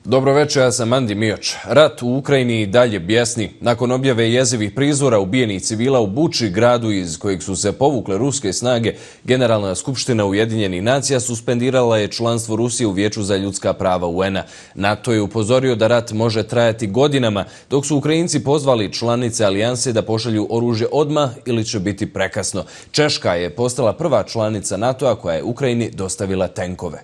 Dobro večer, ja sam Andi Mioč. Rat u Ukrajini i dalje bjesni. Nakon objave jezivih prizora ubijenih civila u Buči, gradu iz kojeg su se povukle ruske snage, Generalna skupština Ujedinjenih nacija suspendirala je članstvo Rusije u Vijeću za ljudska prava UN-a. NATO je upozorio da rat može trajati godinama, dok su Ukrajinci pozvali članice alijanse da pošalju oružje odmah ili će biti prekasno. Češka je postala prva članica NATO-a koja je Ukrajini dostavila tenkove.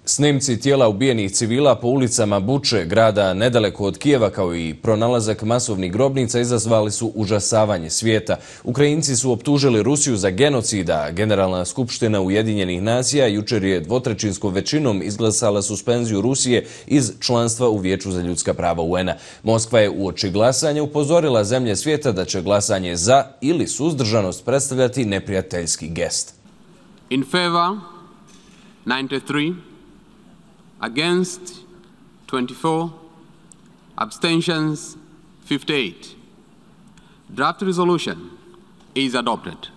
Snimci tijela ubijenih civila po ulicama Buče, grada nedaleko od Kijeva, kao i pronalazak masovnih grobnica izazvali su užasavanje svijeta. Ukrajinci su optužili Rusiju za genocid, a Generalna skupština Ujedinjenih nacija jučer je dvotrećinskom većinom izglasala suspenziju Rusije iz članstva u Vijeću za ljudska prava UN-a. Moskva je uoči glasanja upozorila zemlje svijeta da će glasanje za ili suzdržanost predstavljati neprijateljski gest. In favor 93, against 24, abstentions 58. Draft resolution is adopted.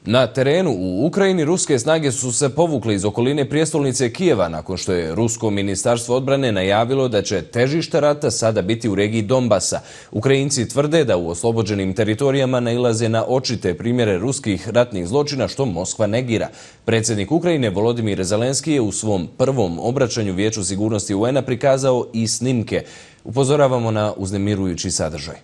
Na terenu u Ukrajini ruske snage su se povukle iz okoline prijestolnice Kijeva nakon što je rusko ministarstvo odbrane najavilo da će težište rata sada biti u regiji Donbasa. Ukrajinci tvrde da u oslobođenim teritorijama nailaze na očite primjere ruskih ratnih zločina, što Moskva negira. Predsjednik Ukrajine Volodimir Zelenski je u svom prvom obraćanju Vijeću sigurnosti UN-a prikazao i snimke. Upozoravamo na uznemirujući sadržaj.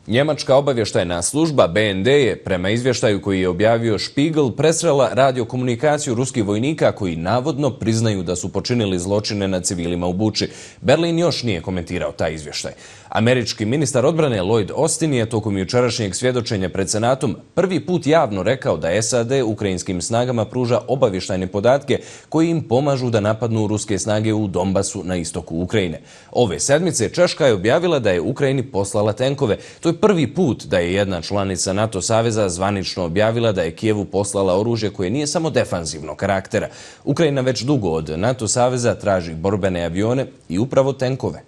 Njemačka obavještajna služba BND je, prema izvještaju koji je objavio Spiegel, presrela radiokomunikaciju ruskih vojnika koji navodno priznaju da su počinili zločine nad civilima u Buči. Berlin još nije komentirao taj izvještaj. Američki ministar odbrane Lloyd Austin je tokom jučerašnjeg svjedočenja pred Senatom prvi put javno rekao da SAD ukrajinskim snagama pruža obavještajne podatke koji im pomažu da napadnu ruske snage u Donbasu na istoku Ukrajine. Ove sedmice Češka je objavila da je Ukrajini poslala tenkove. To je prvi put da je jedna članica NATO saveza zvanično objavila da je Kijevu poslala oružje koje nije samo defanzivnog karaktera. Ukrajina već dugo od NATO saveza traži borbene avione i upravo tenkove.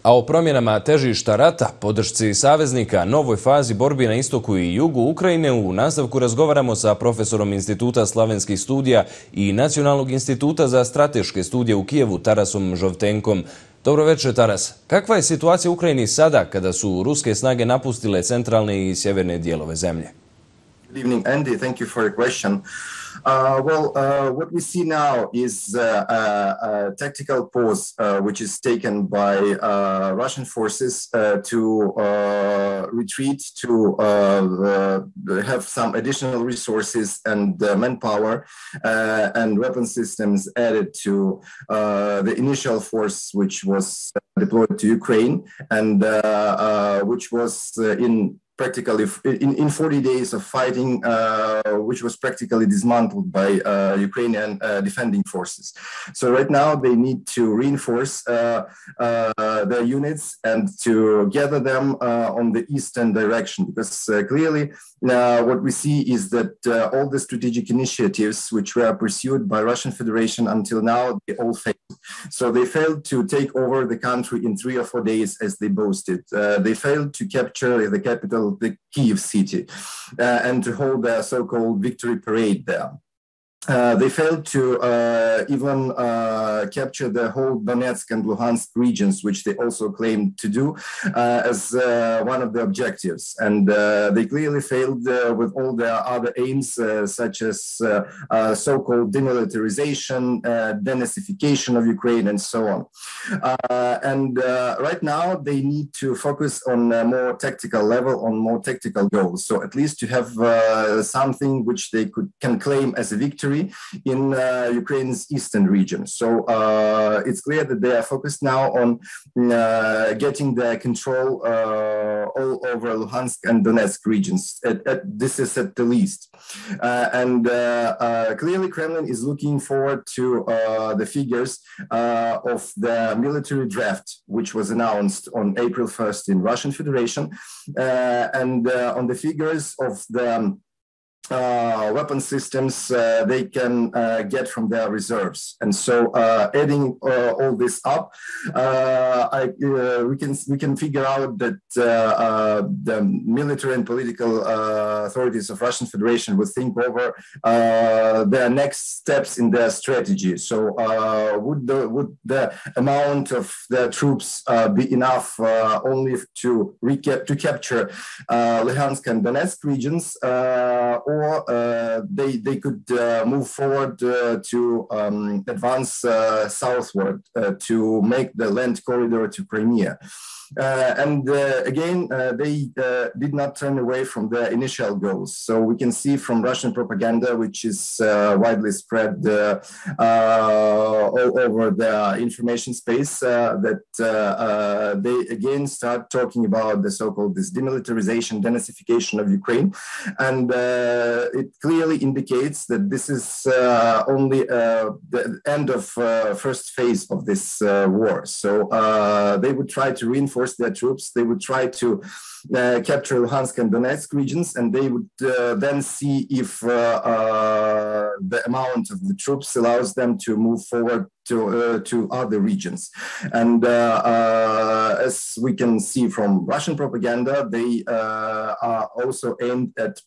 A o promjenama težišta rata, podršci saveznika, novoj fazi borbi na istoku i jugu Ukrajine u nastavku razgovaramo sa profesorom Instituta slavenskih studija i Nacionalnog instituta za strateške studije u Kijevu, Tarasom Žovtenkom. Dobro večer, Taras. Kakva je situacija u Ukrajini sada kada su ruske snage napustile centralne i sjeverne dijelove zemlje? Good evening, Andy. Thank you for your question. What we see now is a tactical pause, which is taken by Russian forces to retreat, to have some additional resources and manpower and weapon systems added to the initial force which was deployed to Ukraine and which was practically in 40 days of fighting, which was practically dismantled by Ukrainian defending forces. So right now they need to reinforce their units and to gather them on the eastern direction, because clearly what we see is that all the strategic initiatives which were pursued by Russian Federation until now, they all failed. So they failed to take over the country in 3 or 4 days as they boasted. They failed to capture the capital, the Kyiv city, and to hold a so-called victory parade there. They failed to even capture the whole Donetsk and Luhansk regions, which they also claimed to do as one of the objectives. And they clearly failed with all their other aims, such as so-called demilitarization, denazification of Ukraine, and so on. And right now, they need to focus on a more tactical level, on more tactical goals. So at least to have something which they can claim as a victory in Ukraine's eastern region. So it's clear that they are focused now on getting the control all over Luhansk and Donetsk regions. This is at the least. And clearly Kremlin is looking forward to the figures of the military draft, which was announced on April 1st in Russian Federation, and on the figures of the weapon systems they can get from their reserves. And so adding all this up, we can figure out that the military and political authorities of Russian Federation would think over their next steps in their strategy. So would the amount of the troops be enough only to capture Luhansk and Donetsk regions, or they could move forward to advance southward to make the land corridor to Crimea. And again, they did not turn away from their initial goals. So we can see from Russian propaganda, which is widely spread all over the information space, that they again start talking about the so-called demilitarization, denazification of Ukraine. And it clearly indicates that this is only the end of first phase of this war. So they would try to reinforce their troops. They would try to capture Luhansk and Donetsk regions, and they would then see if the amount of the troops allows them to move forward to other regions. And as we can see from Russian propaganda, they are also aimed at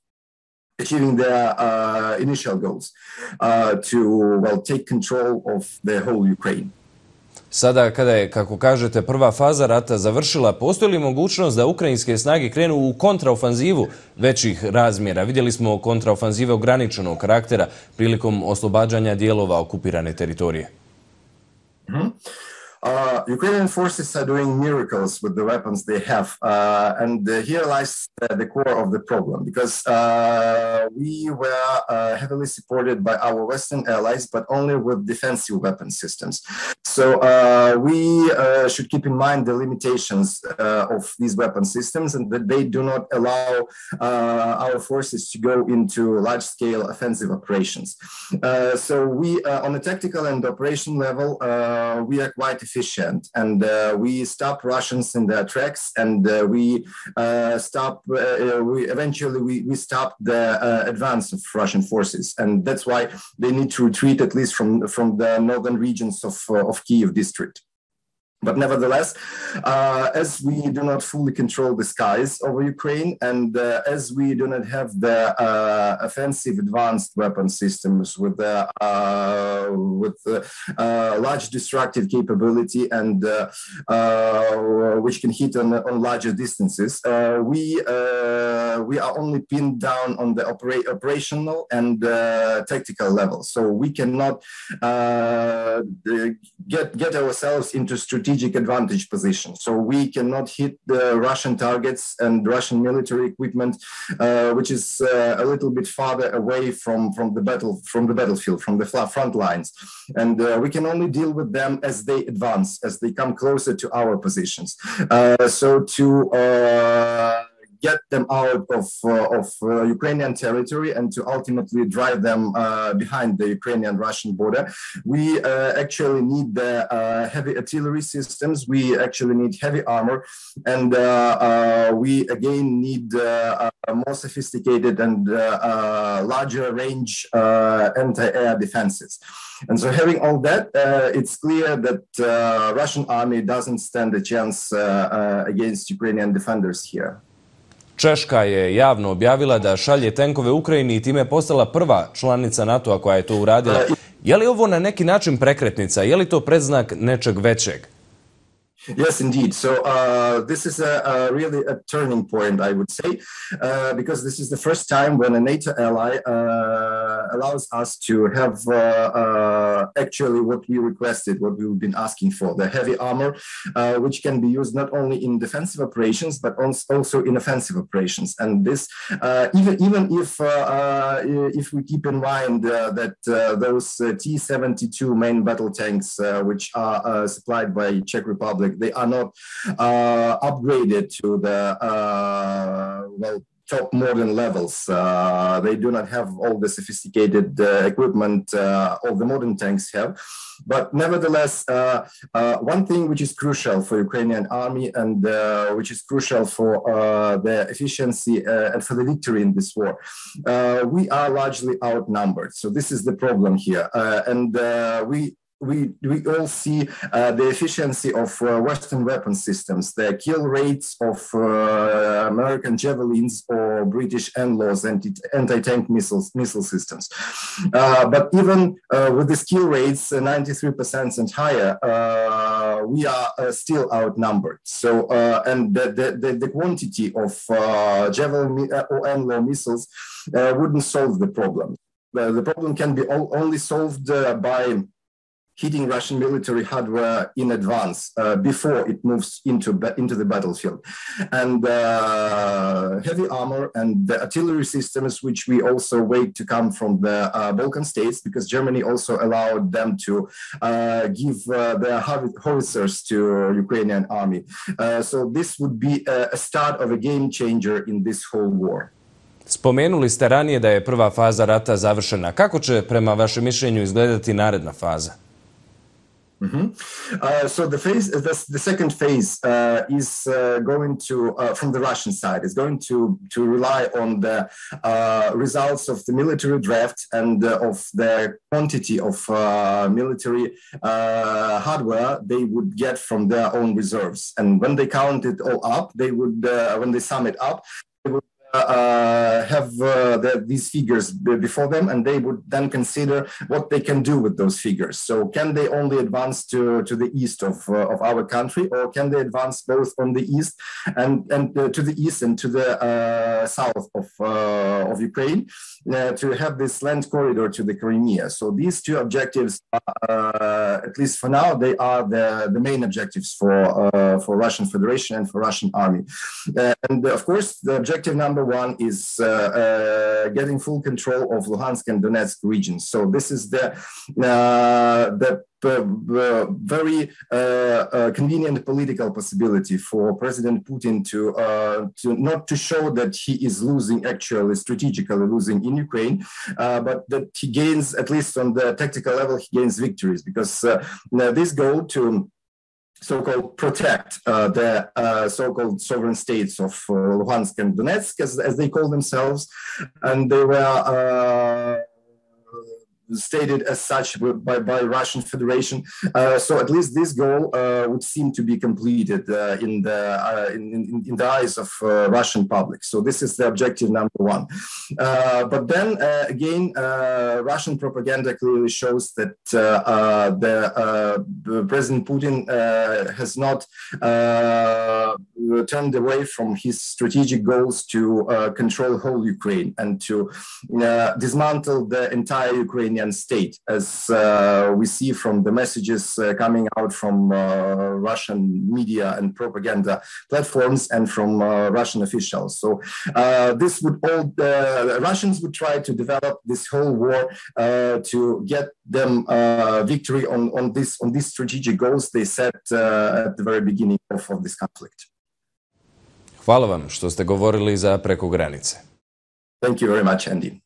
achieving their initial goals to take control of the whole Ukraine. Sada, kada je, kako kažete, prva faza rata završila, postoji li mogućnost da ukrajinske snage krenu u kontraofanzivu većih razmjera? Vidjeli smo kontraofanzive ograničenog karaktera prilikom oslobađanja dijelova okupirane teritorije. Ukrainian forces are doing miracles with the weapons they have, and here lies the core of the problem, because we were heavily supported by our Western allies, but only with defensive weapon systems. So we should keep in mind the limitations of these weapon systems, and that they do not allow our forces to go into large-scale offensive operations. So we, on a tactical and operation level, we are quite efficient, and we stop Russians in their tracks, and we stop the advance of Russian forces, and that's why they need to retreat, at least from the northern regions of Kyiv district. But nevertheless, as we do not fully control the skies over Ukraine, and as we do not have the offensive advanced weapon systems with large destructive capability and which can hit on larger distances, we are only pinned down on the operational and tactical level. So we cannot get ourselves into strategic advantage position. So we cannot hit the Russian targets and Russian military equipment, which is a little bit farther away from the battlefield, from the front lines. And we can only deal with them as they advance, as they come closer to our positions. So to get them out of Ukrainian territory and to ultimately drive them behind the Ukrainian-Russian border, we actually need the heavy artillery systems, we actually need heavy armor, and we again need more sophisticated and larger range anti-air defenses. And so having all that, it's clear that Russian army doesn't stand a chance against Ukrainian defenders here. Češka je javno objavila da šalje tenkove Ukrajini i time je postala prva članica NATO-a koja je to uradila. Je li ovo na neki način prekretnica? Je li to predznak nečeg većeg? Yes, indeed. So this is really a turning point, I would say, because this is the first time when a NATO ally allows us to have actually what we requested, what we've been asking for, the heavy armor, which can be used not only in defensive operations, but also in offensive operations. And this, even if we keep in mind that those T-72 main battle tanks, which are supplied by Czech Republic, they are not upgraded to the top modern levels. They do not have all the sophisticated equipment all the modern tanks have. But nevertheless, one thing which is crucial for Ukrainian army and which is crucial for the efficiency and for the victory in this war, we are largely outnumbered. So this is the problem here, and we all see the efficiency of Western weapon systems, the kill rates of American Javelins or British NLAWs, anti-tank missile systems. But even with these kill rates, 93% and higher, we are still outnumbered. So, and the quantity of Javelin or NLAW missiles wouldn't solve the problem. The problem can be only solved by hitting Russian military hardware in advance before it moves into the battlefield. And heavy armor and the artillery systems, which we also wait to come from the Balkan states, because Germany also allowed them to give their howitzers to Ukrainian army. So this would be a start of a game changer in this whole war. Spomenuli ste ranije da je prva faza rata završena. Kako će prema vašem mišljenju izgledati naredna faza? So the second phase is going to, from the Russian side, is going to rely on the results of the military draft and of the quantity of military hardware they would get from their own reserves. And when they count it all up, they would, when they sum it up, they would have these figures before them, and they would then consider what they can do with those figures. So can they only advance to the east of our country, or can they advance both on the east and to the east and to the south of Ukraine to have this land corridor to the Crimea? So these two objectives, at least for now, they are the main objectives for Russian Federation and for Russian army. And of course, the objective number one is getting full control of Luhansk and Donetsk regions. So this is the very convenient political possibility for President Putin to not to show that he is losing, actually strategically losing in Ukraine, but that he gains, at least on the tactical level, he gains victories, because this goal to so-called protect the so-called sovereign states of Luhansk and Donetsk, as they call themselves, and they were stated as such by Russian Federation. So at least this goal would seem to be completed in the eyes of Russian public. So this is the objective number one. But then again, Russian propaganda clearly shows that President Putin has not turned away from his strategic goals to control whole Ukraine and to dismantle the entire Ukrainian state, as we see from the messages coming out from Russian media and propaganda platforms and from Russian officials. So this would all, the Russians would try to develop this whole war to get them victory on these strategic goals they set at the very beginning of this conflict. Hvala vam što ste govorili za Preko granice. Thank you very much, Andy.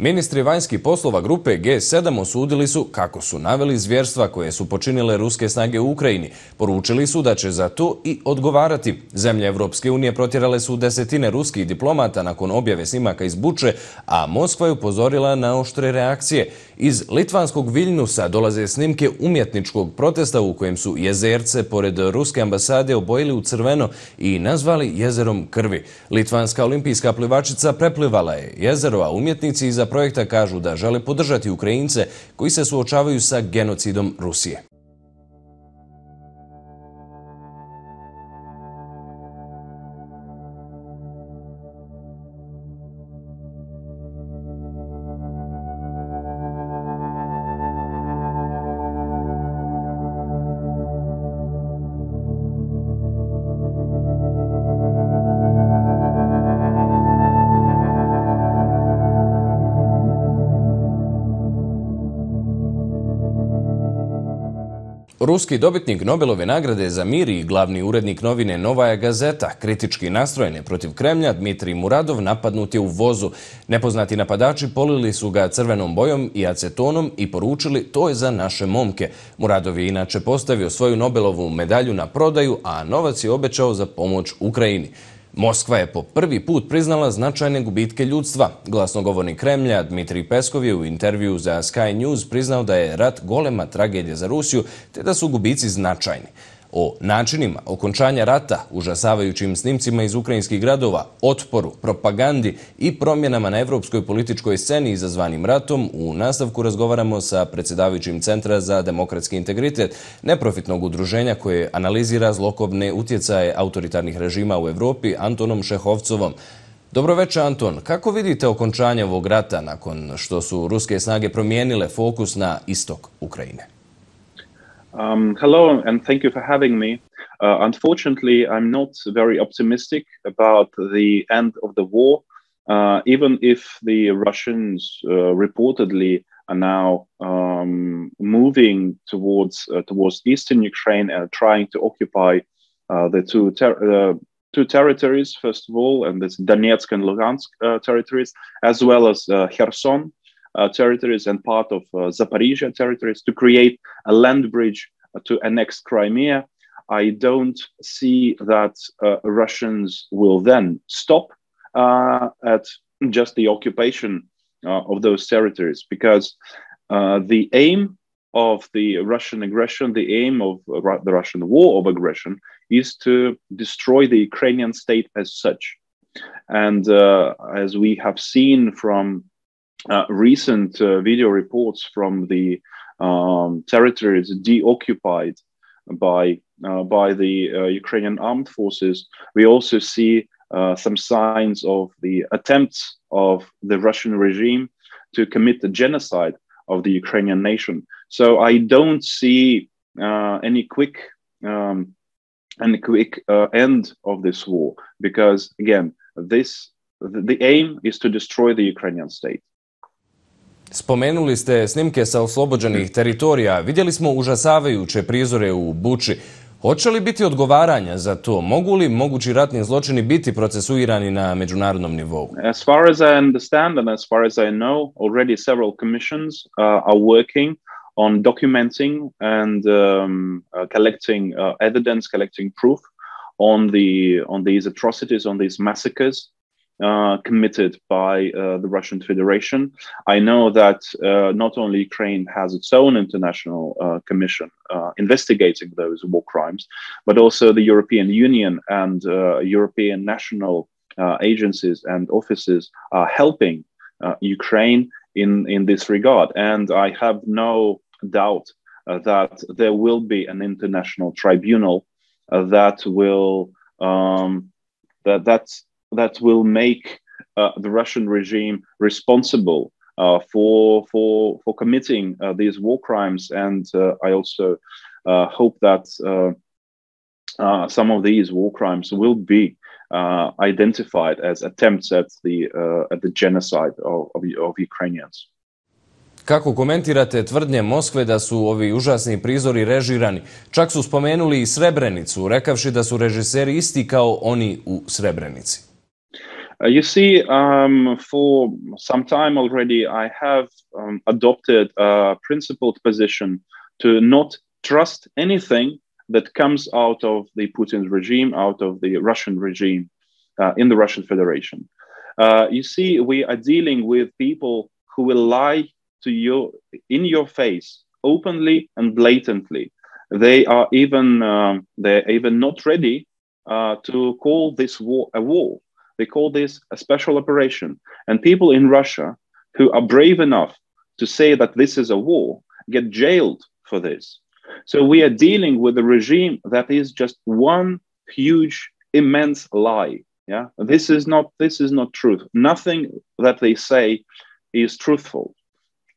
Ministri vanjskih poslova grupe G7 osudili su, kako su naveli, zvjerstva koje su počinile ruske snage u Ukrajini. Poručili su da će za to i odgovarati. Zemlje Evropske unije protjerale su desetine ruskih diplomata nakon objave snimaka iz Buče, a Moskva je upozorila na oštre reakcije. Iz litvanskog Viljnusa dolaze snimke umjetničkog protesta u kojem su jezerce pored ruske ambasade obojili u crveno i nazvali jezerom krvi. Litvanska olimpijska plivačica preplivala je jezero, a umjetnici iza projekta kažu da žele podržati Ukrajince koji se suočavaju sa genocidom Rusije. Ruski dobitnik Nobelove nagrade za mir i glavni urednik novine Novaja Gazeta, kritički nastrojen protiv Kremlja, Dmitrij Muradov, napadnut je u vozu. Nepoznati napadači polili su ga crvenom bojom i acetonom i poručili: "To je za naše momke." Muradov je inače postavio svoju Nobelovu medalju na prodaju, a novac je obećao za pomoć Ukrajini. Moskva je po prvi put priznala značajne gubitke ljudstva. Glasnogovornik Kremlja Dmitrij Peskov je u intervju za Sky News priznao da je rat golema tragedija za Rusiju te da su gubici značajni. O načinima okončanja rata, užasavajućim snimcima iz ukrajinskih gradova, otporu, propagandi i promjenama na evropskoj političkoj sceni izazvanim ratom u nastavku razgovaramo sa predsjedavajućim Centra za demokratski integritet, neprofitnog udruženja koje analizira zlokobne utjecaje autoritarnih režima u Evropi, Antonom Šehovcovom. Dobroveče, Anton. Kako vidite okončanje ovog rata nakon što su ruske snage promijenile fokus na istok Ukrajine? Hello, and thank you for having me. Unfortunately, I'm not very optimistic about the end of the war, even if the Russians reportedly are now moving towards eastern Ukraine and trying to occupy the two territories, first of all, and this Donetsk and Lugansk territories, as well as Kherson territories and part of Zaporizhia territories, to create a land bridge to annex Crimea. I don't see that Russians will then stop at just the occupation of those territories, because the aim of the Russian aggression, the aim of the Russian war of aggression, is to destroy the Ukrainian state as such. And as we have seen from recent video reports from the territories deoccupied by the Ukrainian armed forces, we also see some signs of the attempts of the Russian regime to commit the genocide of the Ukrainian nation. So I don't see any quick end of this war, because again, the aim is to destroy the Ukrainian state. Spomenuli ste snimke sa oslobođenih teritorija. Vidjeli smo užasavajuće prizore u Buči. Hoće li biti odgovaranja za to? Mogu li mogući ratni zločini biti procesuirani na međunarodnom nivou? As far as I understand and as far as I know, already several commissions are working on documenting and collecting evidence, collecting proof on these atrocities, on these massacres committed by the Russian Federation. I know that not only Ukraine has its own international commission investigating those war crimes, but also the European Union and European national agencies and offices are helping Ukraine in this regard. And I have no doubt that there will be an international tribunal that will make the Russian regime responsible for committing these war crimes. And I also hope that some of these war crimes will be identified as attempts at the genocide of Ukrainians. Kako komentirate tvrdnje Moskve da su ovi užasni prizori režirani? Čak su spomenuli i Srebrenicu, rekavši da su režiseri isti kao oni u Srebrenici. You see, for some time already, I have adopted a principled position to not trust anything that comes out of the Putin's regime, out of the Russian regime in the Russian Federation. You see, we are dealing with people who will lie to you in your face, openly and blatantly. They're even not ready to call this war a war. They call this a special operation. And people in Russia who are brave enough to say that this is a war get jailed for this. So we are dealing with a regime that is just one huge, immense lie. Yeah, this is not truth. Nothing that they say is truthful.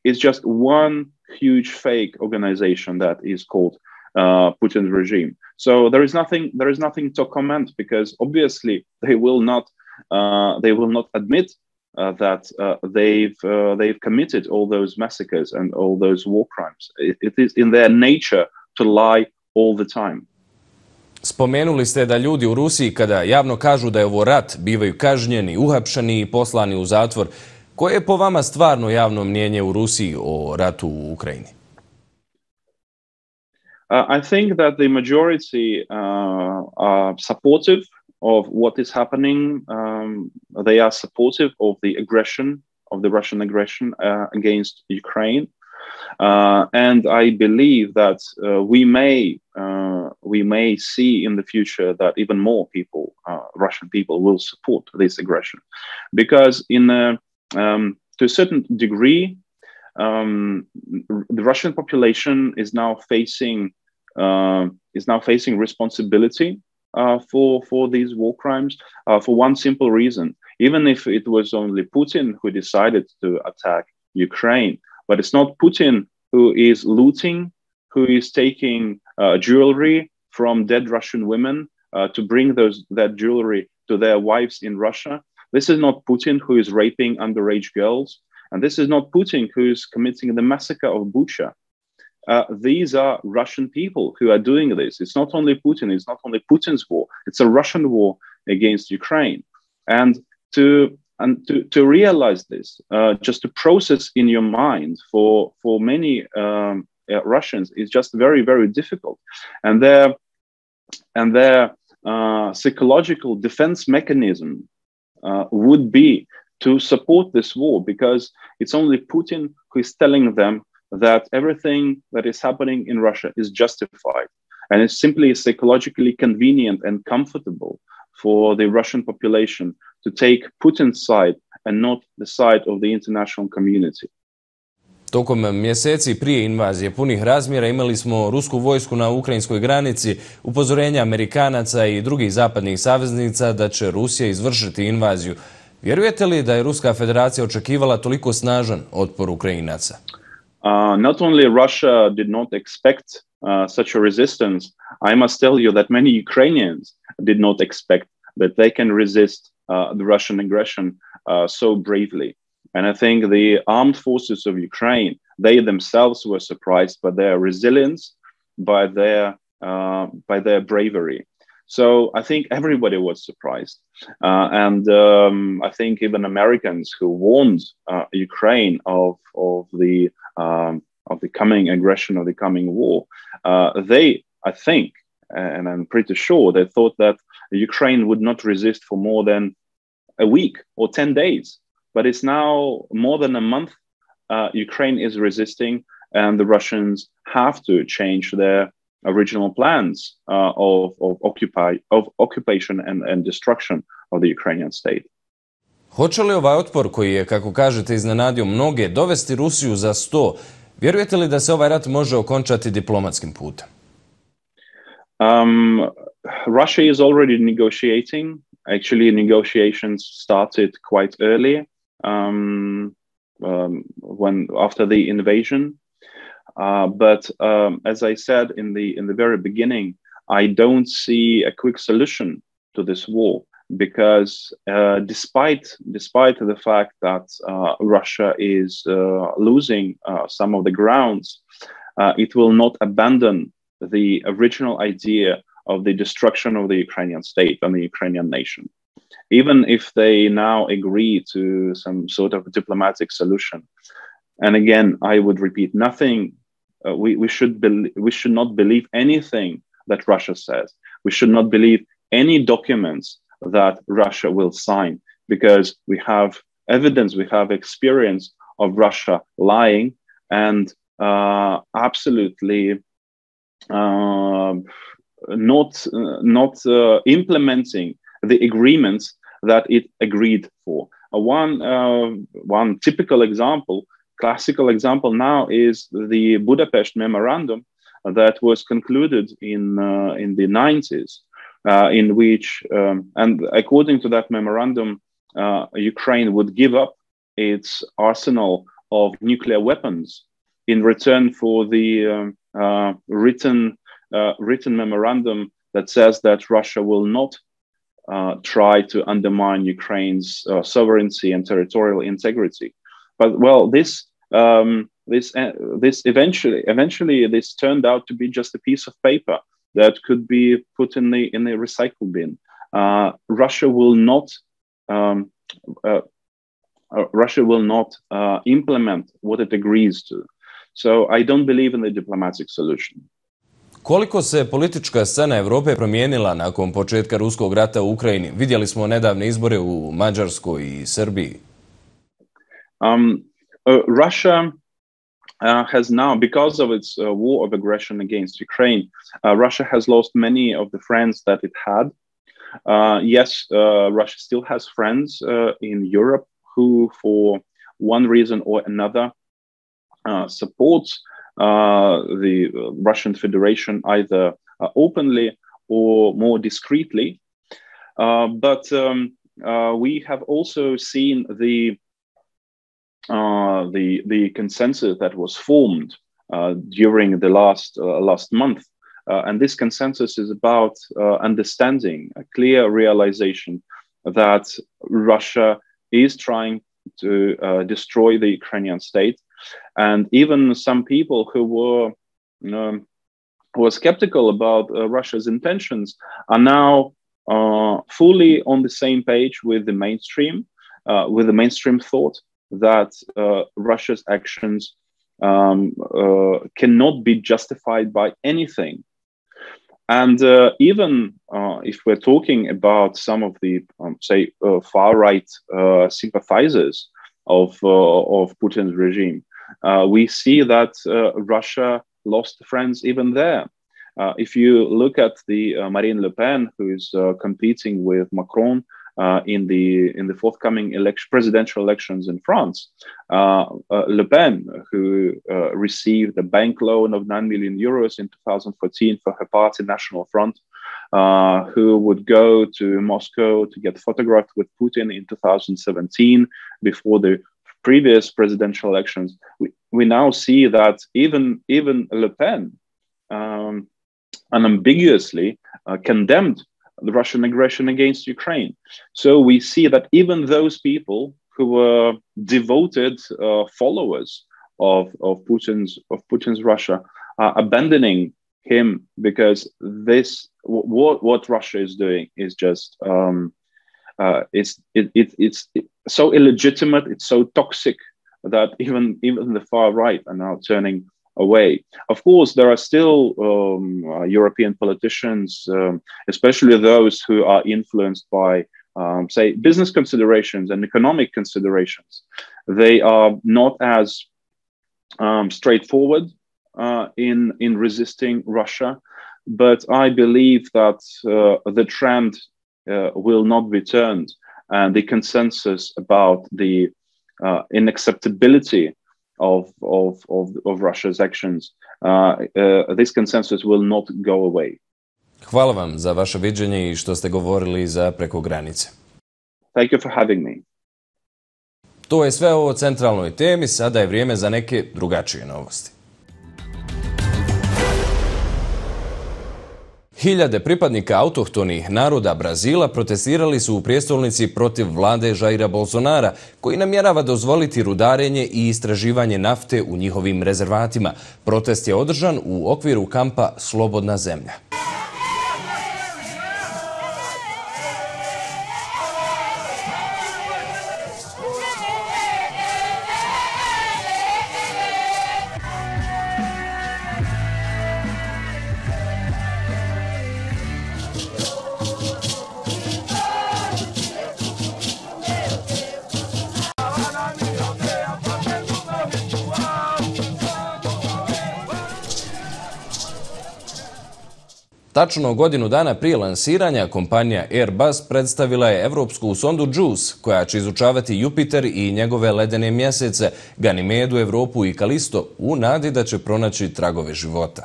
It's just one huge fake organization that is called Putin's regime. So there is nothing to comment, because obviously they will not admit that they've committed all those massacres and all those war crimes. It is in their nature to lie all the time. Spomenuli ste da ljudi u Rusiji kada javno kažu da je ovo rat, bivaju kažnjeni, uhapšeni i poslani u zatvor. Koje je po vama stvarno javno mnjenje u Rusiji o ratu u Ukrajini? I think that the majority are supportive of what is happening. They are supportive of the aggression, of the Russian aggression against Ukraine. And I believe that we may see in the future that even more people, Russian people, will support this aggression, because to a certain degree, the Russian population is now facing responsibility for these war crimes for one simple reason. Even if it was only Putin who decided to attack Ukraine, but it's not Putin who is looting, who is taking jewelry from dead Russian women to bring that jewelry to their wives in Russia. This is not Putin who is raping underage girls. And this is not Putin who is committing the massacre of Bucha. These are Russian people who are doing this. It's not only Putin, it's not only Putin's war, it's a Russian war against Ukraine. And to realize this, just to process in your mind for many Russians is just very, very difficult. And their psychological defense mechanism would be to support this war, because it's only Putin who is telling them that everything that is happening in Russia is justified. And it's simply psychologically convenient and comfortable for the Russian population to take Putin's side and not the side of the international community. Tokom mjeseci prije invazije punih razmjera imali smo rusku vojsku na ukrajinskoj granici, upozorenja Amerikanaca i drugih zapadnih saveznica da će Rusija izvršiti invaziju. Vjerujete li da je Ruska federacija očekivala toliko snažan otpor Ukrajinaca? Not only Russia did not expect such a resistance, I must tell you that many Ukrainians did not expect that they can resist the Russian aggression so bravely. And I think the armed forces of Ukraine, they themselves were surprised by their resilience, by their bravery. So I think everybody was surprised. And I think even Americans who warned Ukraine of the coming aggression, of the coming war, I think, and I'm pretty sure, they thought that Ukraine would not resist for more than a week or 10 days. But it's now more than a month Ukraine is resisting, and the Russians have to change their original plans of occupation and destruction of the Ukrainian state. Hoće li ovaj otpor, koji je, kako kažete, iznenadio mnoge, dovesti Rusiju za sto? Vjerujete li da se ovaj rat može okončati diplomatskim putem? Russia is already negotiating. Actually, negotiations started quite early, after the invasion. But as I said in the very beginning, I don't see a quick solution to this war, because despite the fact that Russia is losing some of the grounds, it will not abandon the original idea of the destruction of the Ukrainian state and the Ukrainian nation. even if they now agree to some sort of diplomatic solution. And again, I would repeat, nothing. We should not believe anything that Russia says. We should not believe any documents that Russia will sign, because we have evidence, we have experience of Russia lying and absolutely not implementing the agreements that it agreed for. One typical example, classical example now, is the Budapest Memorandum that was concluded in the 90s, in which, and according to that memorandum, Ukraine would give up its arsenal of nuclear weapons in return for the written memorandum that says that Russia will not try to undermine Ukraine's sovereignty and territorial integrity. But well, this eventually this turned out to be just a piece of paper that could be put in the recycle bin. Russia will not implement what it agrees to. So I don't believe in the diplomatic solution. Koliko se politička scena Evrope promijenila nakon početka ruskog rata u Ukrajini? Vidjeli smo nedavne izbore u Mađarskoj i Srbiji. Russia has now, because of its war of aggression against Ukraine, Russia has lost many of the friends that it had. Yes, Russia still has friends in Europe who, for one reason or another, supports the Russian Federation either openly or more discreetly. But we have also seen the consensus that was formed during the last month, and this consensus is about understanding, a clear realization that Russia is trying to destroy the Ukrainian state. And even some people who were skeptical about Russia's intentions are now fully on the same page with the mainstream thought that Russia's actions cannot be justified by anything. And even if we're talking about some of the, far-right sympathizers of Putin's regime, we see that Russia lost friends even there. If you look at the Marine Le Pen, who is competing with Macron in the forthcoming presidential elections in France, Le Pen, who received a bank loan of 9 million euros in 2014 for her party National Front, who would go to Moscow to get photographed with Putin in 2017 before the previous presidential elections. We now see that even Le Pen unambiguously condemned the Russian aggression against Ukraine. So we see that even those people who were devoted followers of Putin's Russia are abandoning him, because what Russia is doing is just it's so illegitimate, it's so toxic that even the far right are now turning away. Of course, there are still European politicians, especially those who are influenced by, business considerations and economic considerations. They are not as straightforward in resisting Russia, but I believe that the trend will not be turned, and the consensus about the unacceptability of Russia's actions, this consensus will not go away. Hvala vam za vaše viđenje i što ste govorili za Preko granice. Thank you for having me. To je sve o centralnoj temi, sada je vrijeme za neke drugačije novosti. Hiljade pripadnika autohtonih naroda Brazila protestirali su u prijestolnici protiv vlade Jaira Bolsonara, koji namjerava dozvoliti rudarenje i istraživanje nafte u njihovim rezervatima. Protest je održan u okviru kampa Slobodna zemlja. Tačno godinu dana prije lansiranja, kompanija Airbus predstavila je evropsku sondu JUICE, koja će izučavati Jupiter i njegove ledene mjesece, Ganimedu, Evropu i Kalisto, u nadi da će pronaći tragove života.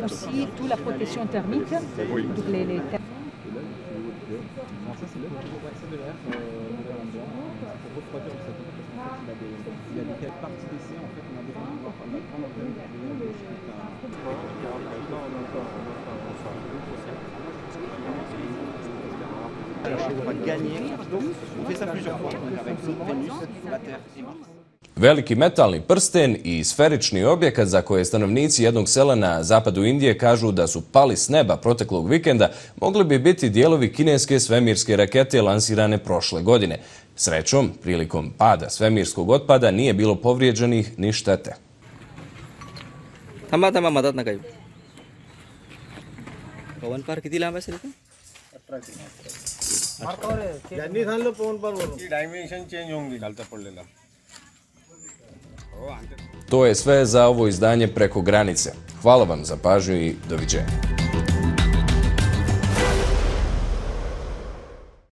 Aussi toute la protection thermique, donc les Veliki metalni prsten i sferični objekat za koje stanovnici jednog sela na zapadu Indije kažu da su pali s neba proteklog vikenda mogli bi biti dijelovi kineske svemirske rakete lansirane prošle godine. Srećom, prilikom pada svemirskog otpada nije bilo povrijeđenih ni štete. Tama मदद न करियो पवन पर किती लांब असेल का यांनी सांगलं पवन पर वरून डायमेन्शन चेंज होऊन गेली खालचा पडलेला. To je sve za ovo izdanje Preko granice. Hvala vam za pažnju i doviđenja.